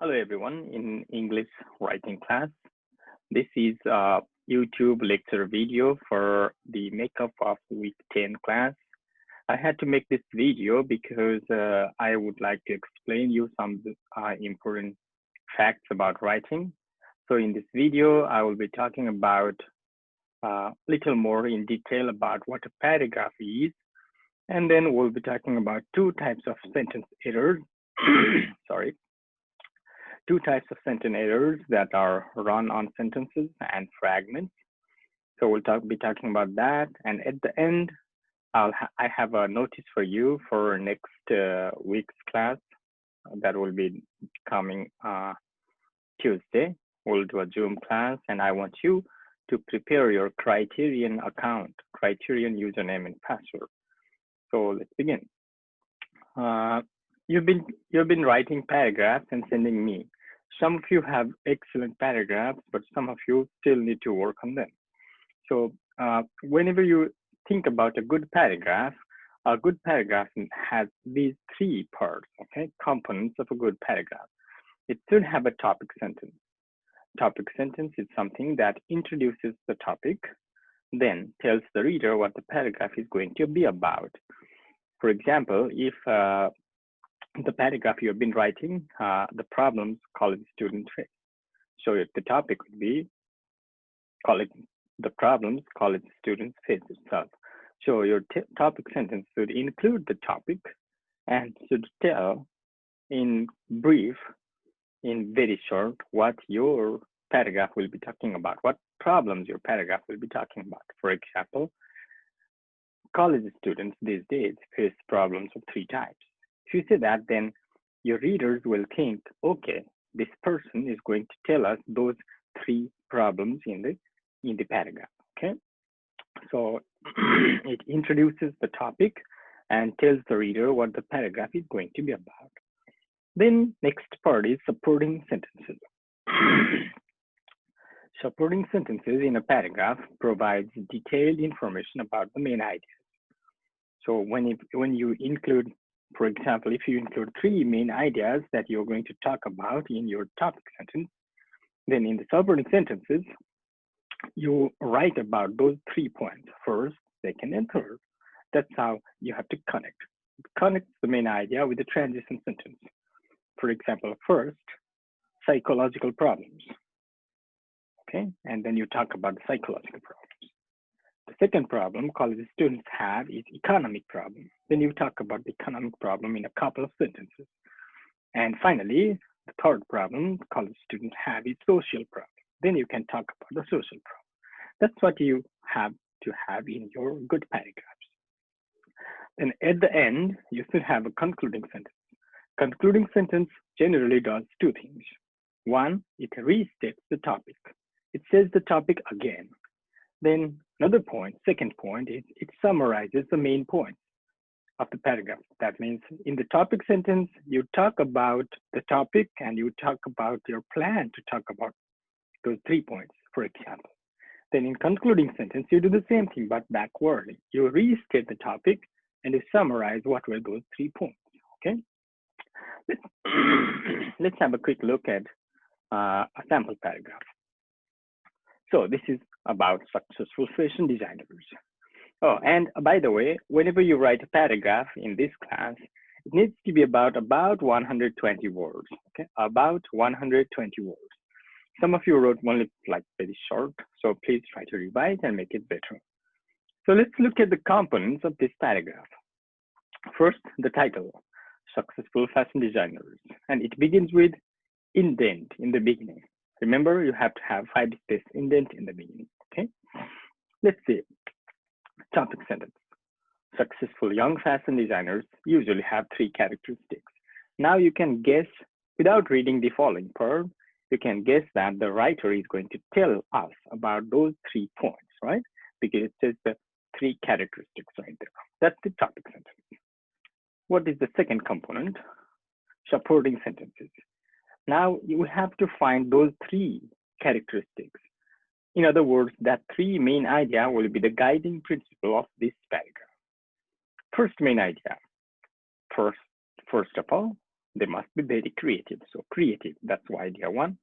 Hello everyone in English writing class. This is a YouTube lecture video for the makeup of week 10 class. I had to make this video because I would like to explain you some important facts about writing. So in this video, I will be talking about little more in detail about what a paragraph is, and then we'll be talking about two types of sentence errors. Sorry, two types of sentence errors that are run-on sentences and fragments. So be talking about that. And at the end, I have a notice for you for next week's class that will be coming Tuesday. We'll do a Zoom class, and I want you to prepare your Criterion account, Criterion username and password. So let's begin. You've been writing paragraphs and sending me. Some of you have excellent paragraphs, but some of you still need to work on them. So whenever you think about a good paragraph has these three parts, okay, components of a good paragraph. It should have a topic sentence. Topic sentence is something that introduces the topic, then tells the reader what the paragraph is going to be about. For example, if the paragraph you have been writing, the problems college students face. So if the topic would be the problems college students face itself. So your topic sentence should include the topic and should tell in brief, in very short, what your paragraph will be talking about, what problems your paragraph will be talking about. For example, college students these days face problems of three types. If you say that, then your readers will think, okay, this person is going to tell us those three problems in the paragraph, okay? So it introduces the topic and tells the reader what the paragraph is going to be about. Then next part is supporting sentences. Supporting sentences in a paragraph provides detailed information about the main ideas. So when you include, for example, if you include three main ideas that you're going to talk about in your topic sentence, then in the supporting sentences, you write about those 3 points, first, second, and third. That's how you have to connect the main idea with the transition sentence. For example, first, psychological problems. Okay, and then you talk about the psychological problems. The second problem college students have is economic problem. Then you talk about the economic problem in a couple of sentences. And finally, the third problem college students have is social problem. Then you can talk about the social problem. That's what you have to have in your good paragraphs. And at the end, you should have a concluding sentence. Concluding sentence generally does two things. One, it restates the topic. It says the topic again. Then another point, second point, is it summarizes the main points of the paragraph. That means in the topic sentence, you talk about the topic and you talk about your plan to talk about those 3 points, for example. Then in concluding sentence, you do the same thing, but backward. You restate the topic and you summarize what were those 3 points, okay? Let's have a quick look at a sample paragraph. So this is about successful fashion designers. Oh, and by the way, whenever you write a paragraph in this class, it needs to be about 120 words, okay? About 120 words. Some of you wrote only like very short, so please try to revise and make it better. So let's look at the components of this paragraph. First, the title, Successful Fashion Designers, and it begins with indent in the beginning. Remember, you have to have 5 space indent in the beginning, okay? Let's see, topic sentence. Successful young fashion designers usually have 3 characteristics. Now you can guess, without reading the following part, you can guess that the writer is going to tell us about those 3 points, right? Because it says the 3 characteristics right there. That's the topic sentence. What is the second component? Supporting sentences. Now you have to find those 3 characteristics. In other words, that 3 main idea will be the guiding principle of this paragraph. First main idea. First of all, they must be very creative. So creative, that's why idea one.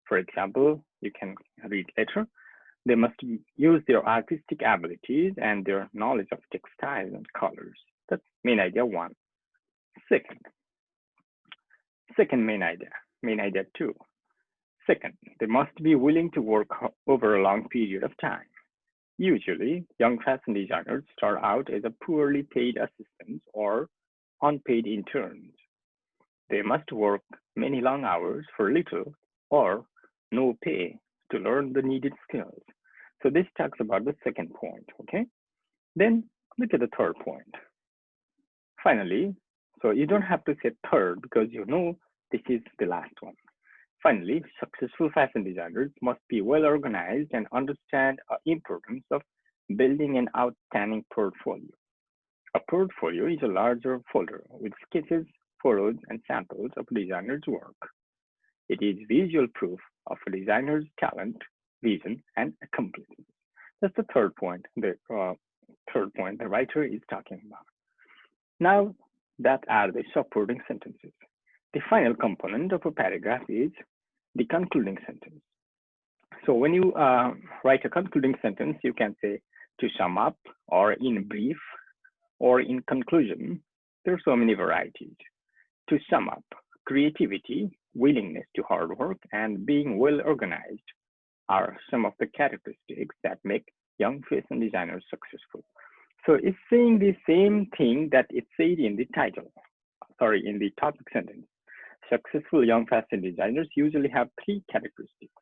For example, you can read later. They must use their artistic abilities and their knowledge of textiles and colors. That's main idea one. Second main idea two. Second, they must be willing to work over a long period of time. Usually, young fashion designers start out as a poorly paid assistants or unpaid interns. They must work many long hours for little or no pay to learn the needed skills. So this talks about the second point, okay? Then look at the third point. Finally, so you don't have to say third because you know this is the last one. Finally, successful fashion designers must be well organized and understand the importance of building an outstanding portfolio. A portfolio is a larger folder with sketches, photos, and samples of a designer's work. It is visual proof of a designer's talent, vision, and accomplishment. That's the third point. The writer is talking about. Now, that are the supporting sentences. The final component of a paragraph is the concluding sentence. So when you write a concluding sentence, you can say to sum up, or in brief, or in conclusion. There are so many varieties. To sum up, creativity, willingness to hard work, and being well organized are some of the characteristics that make young fashion designers successful. So it's saying the same thing that it said in the title, in the topic sentence. Successful young fashion designers usually have three characteristics,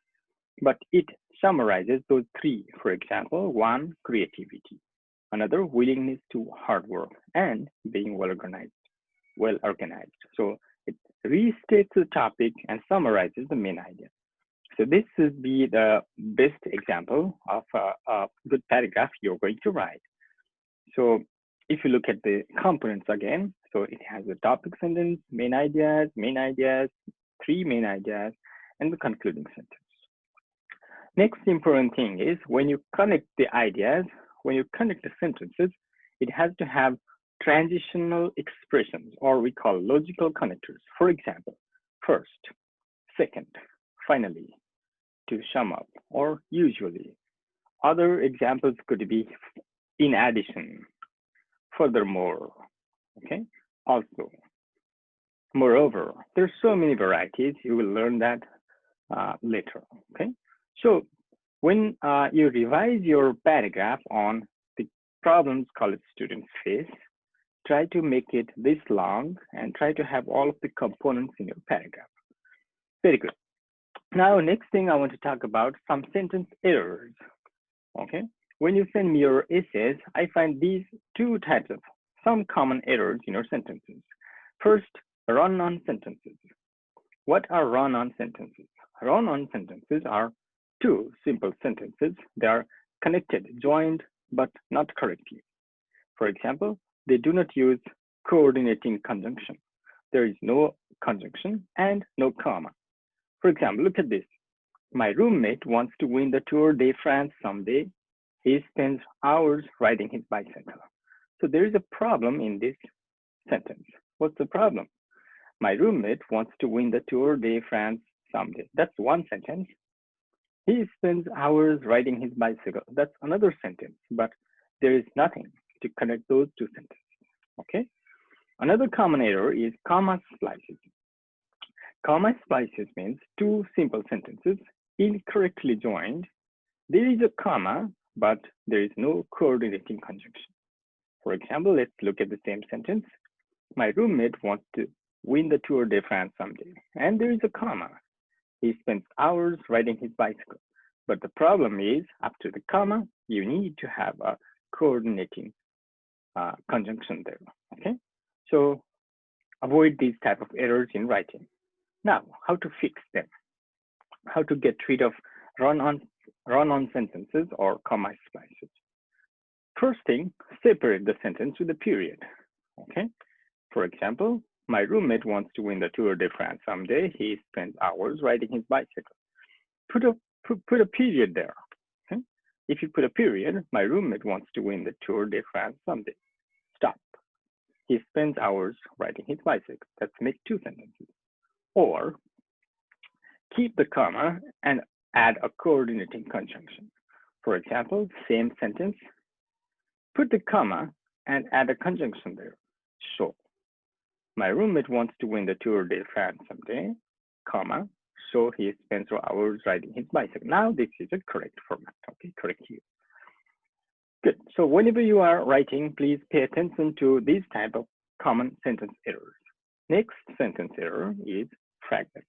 but it summarizes those three. For example, one, creativity, another, willingness to hard work, and being well organized. So it restates the topic and summarizes the main idea. So this would be the best example of a good paragraph you're going to write. So if you look at the components again, so it has the topic sentence, main ideas, three main ideas, and the concluding sentence. Next important thing is when you connect the ideas, when you connect the sentences, it has to have transitional expressions, or we call logical connectors. For example, first, second, finally, to sum up, or usually. Other examples could be in addition, furthermore, okay? Also, moreover, there's so many varieties. You will learn that later, okay? So when you revise your paragraph on the problems college students face, try to make it this long and try to have all of the components in your paragraph. Very good. Now, next thing I want to talk about some sentence errors, okay? When you send me your essays, I find these two types of some common errors in your sentences. First, run-on sentences. What are run-on sentences? Run-on sentences are two simple sentences. They are connected, joined, but not correctly. For example, they do not use coordinating conjunction. There is no conjunction and no comma. For example, look at this. My roommate wants to win the Tour de France someday. He spends hours riding his bicycle. So there is a problem in this sentence. What's the problem? My roommate wants to win the Tour de France someday. That's one sentence. He spends hours riding his bicycle. That's another sentence, but there is nothing to connect those two sentences, okay? Another common error is comma splices. Comma splices means two simple sentences incorrectly joined. There is a comma, but there is no coordinating conjunction. For example, let's look at the same sentence. My roommate wants to win the Tour de France someday. And there is a comma. He spends hours riding his bicycle. But the problem is, after the comma, you need to have a coordinating conjunction there, okay? So avoid these type of errors in writing. Now, how to fix them? How to get rid of run-on sentences or comma splices? First thing, separate the sentence with a period, okay? For example, my roommate wants to win the Tour de France someday. He spends hours riding his bicycle. Put a period there, okay? If you put a period, my roommate wants to win the Tour de France someday. Stop. He spends hours riding his bicycle. Let's make 2 sentences. Or keep the comma and add a coordinating conjunction. For example, same sentence, put the comma and add a conjunction there. So, my roommate wants to win the Tour de France someday, comma, so he spends hours riding his bicycle. Now this is a correct format, okay, correct here. Good, so whenever you are writing, please pay attention to these type of common sentence errors. Next sentence error is fragments.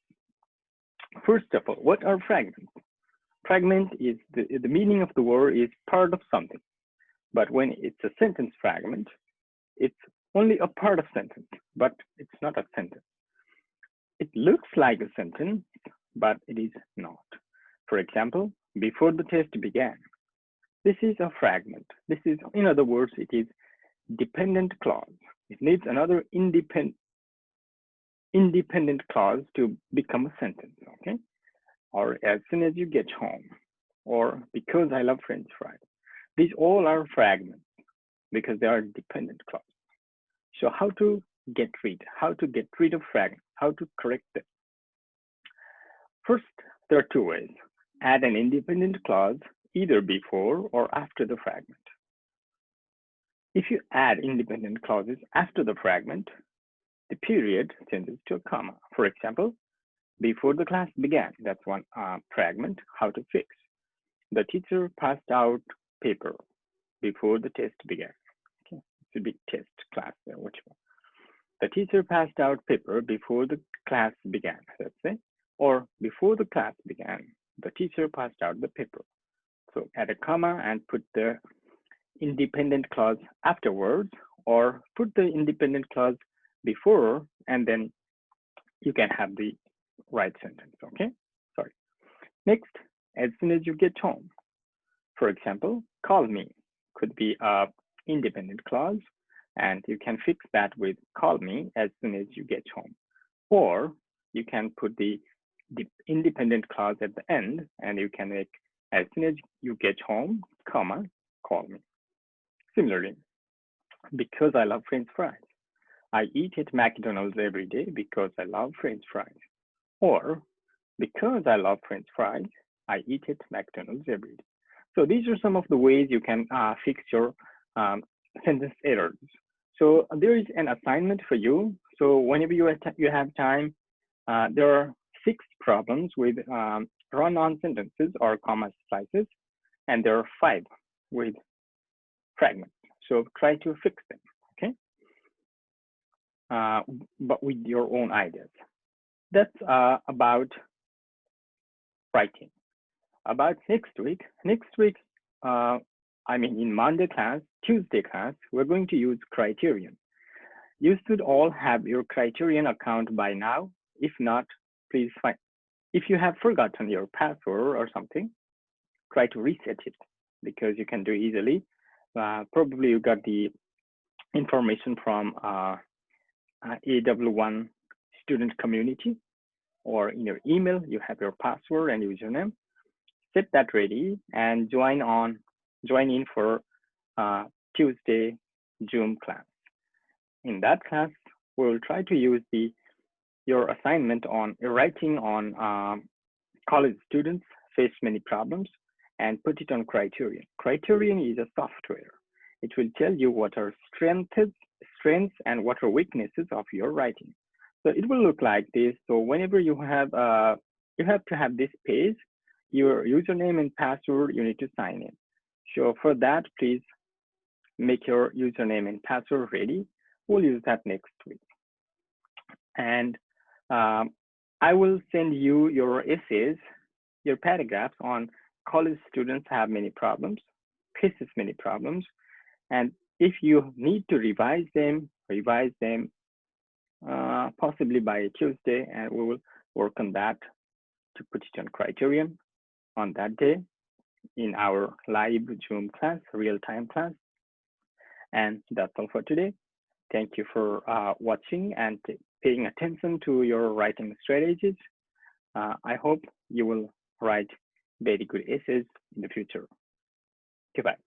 First of all, what are fragments? Fragment is the meaning of the word is part of something. But when it's a sentence fragment, it's only a part of sentence, but it's not a sentence. It looks like a sentence, but it is not. For example, before the test began. This is a fragment. This is, in other words, it is dependent clause. It needs another independent clause to become a sentence, okay? Or as soon as you get home, or because I love French fries. These all are fragments because they are dependent clauses. So how to get rid of fragments, how to correct them? First, there are 2 ways. Add an independent clause either before or after the fragment. If you add independent clauses after the fragment, the period changes to a comma. For example, before the class began, that's one fragment, how to fix. The teacher passed out paper before the test began. Okay, it should be test class there, which one? The teacher passed out paper before the class began, let's say, or before the class began, the teacher passed out the paper. So add a comma and put the independent clause afterwards, or put the independent clause before, and then you can have the right sentence, okay? Sorry. Next, as soon as you get home. For example, call me could be a independent clause, and you can fix that with call me as soon as you get home. Or you can put the independent clause at the end, and you can make as soon as you get home, comma, call me. Similarly, because I love French fries. I eat at McDonald's every day because I love French fries. Or because I love French fries, I eat at McDonald's every day. So these are some of the ways you can fix your sentence errors. So there is an assignment for you. So whenever you have time, there are 6 problems with run-on sentences or comma splices, and there are 5 with fragments. So try to fix them, okay? But with your own ideas. That's about writing. About next week, I mean in Monday class, Tuesday class, we're going to use Criterion. You should all have your Criterion account by now. If not, please find, if you have forgotten your password or something, try to reset it because you can do it easily. Probably you got the information from AW1 student community, or in your email, you have your password and username. Set that ready and join in for Tuesday Zoom class. In that class, we'll try to use your assignment on writing on college students face many problems and put it on Criterion. Criterion is a software. It will tell you what are strengths and what are weaknesses of your writing. So it will look like this. So whenever you have to have this page, your username and password, you need to sign in. So for that, please make your username and password ready. We'll use that next week. And I will send you your essays, your paragraphs on college students have many problems, faces many problems. And if you need to revise them possibly by Tuesday, and we will work on that to put it on Criterion on that day in our live Zoom class, real-time class. And that's all for today. Thank you for watching and paying attention to your writing strategies. I hope you will write very good essays in the future. Goodbye.